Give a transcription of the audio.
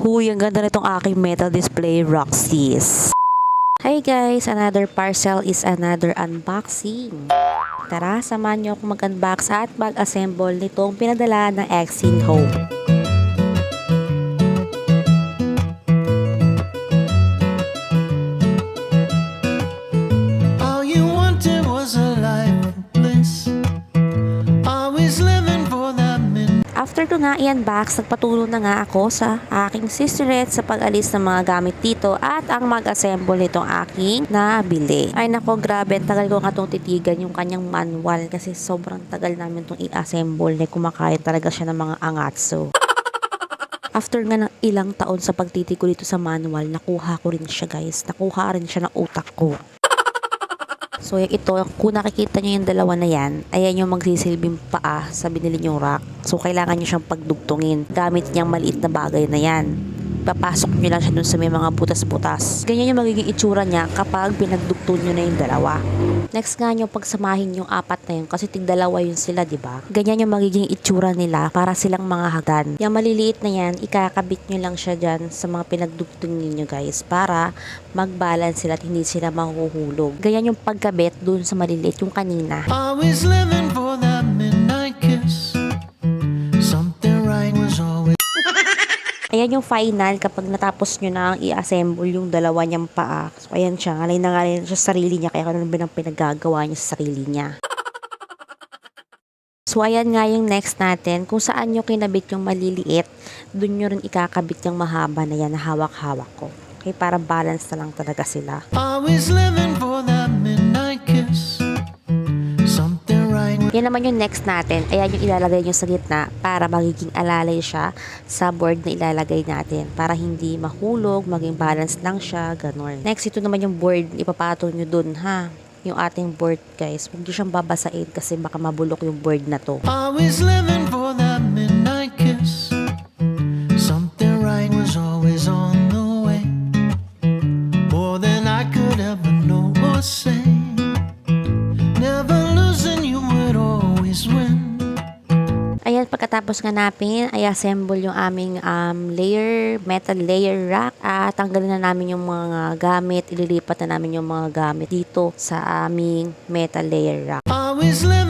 Huy, ang ganda nitong aking metal display Roxy's. Hi guys, another parcel is another unboxing. Tara, samahan niyo ako mag-unbox at mag-assemble nitong pinadala ng Exin Home. All you wanted was a life of bliss. Always living for that minute. After ko nga i-unbox, nagpatulong na nga ako sa aking sisterette sa pag-alis ng mga gamit dito at ang mag-assemble nitong aking nabili. Ay nako, grabe, tagal ko nga itong titigan yung kanyang manual kasi sobrang tagal namin itong i-assemble na kumakain talaga siya ng mga angatso. After nga ng ilang taon sa pagtitig ko dito sa manual, nakuha ko rin siya guys. Nakuha rin siya ng utak ko. So ito, kung nakikita nyo yung dalawa na yan, ayan yung magsisilbing paa sa binili nyong rack. So kailangan nyo siyang pagdugtungin gamit niyang maliit na bagay na yan. Papasok nyo lang siya dun sa may mga butas-butas. Ganyan yung magiging itsura niya kapag pinagdugtong nyo na yung dalawa. Next nga nyo pagsamahin yung apat na yun kasi tig-dalawa yun sila, diba? Ganyan yung magiging itsura nila para silang mga hagdan. Yung maliliit na yan, ikakabit nyo lang siya dyan sa mga pinagdugtong ninyo guys para mag-balance sila at hindi sila mahuhulog. Ganyan yung pagkabit dun sa maliliit yung kanina. Always living for that midnight kiss. Something right was always. Ayan yung final kapag natapos nyo na i-assemble yung dalawa niyang paa. So ayan siya, ngalay na ngalay na siya sa sarili niya kaya kung ang pinagagawa niya sa sarili niya. So ayan nga yung next natin, kung saan nyo kinabit yung maliliit, dun nyo rin ikakabit yung mahaba na yan na hawak-hawak ko. Okay, para balance na lang talaga sila. Always living for that midnight kiss. Something right. Yan naman yung next natin. Ayan yung ilalagay nyo sa gitna para magiging alalay siya sa board na ilalagay natin. Para hindi mahulog, maging balance lang siya, ganun. Next, ito naman yung board. Ipapatong nyo dun, ha? Yung ating board, guys. Huwag nyo siyang babasain kasi baka mabulok yung board na to. Always living for that midnight kiss. Something right was always on the way. More than I could ever know or say. Never losing, you would always win. Ayan, pagkatapos nga namin, ay assemble yung aming metal layer rack at tanggalin na namin yung mga gamit, ililipat na namin yung mga gamit dito sa aming metal layer rack. Always living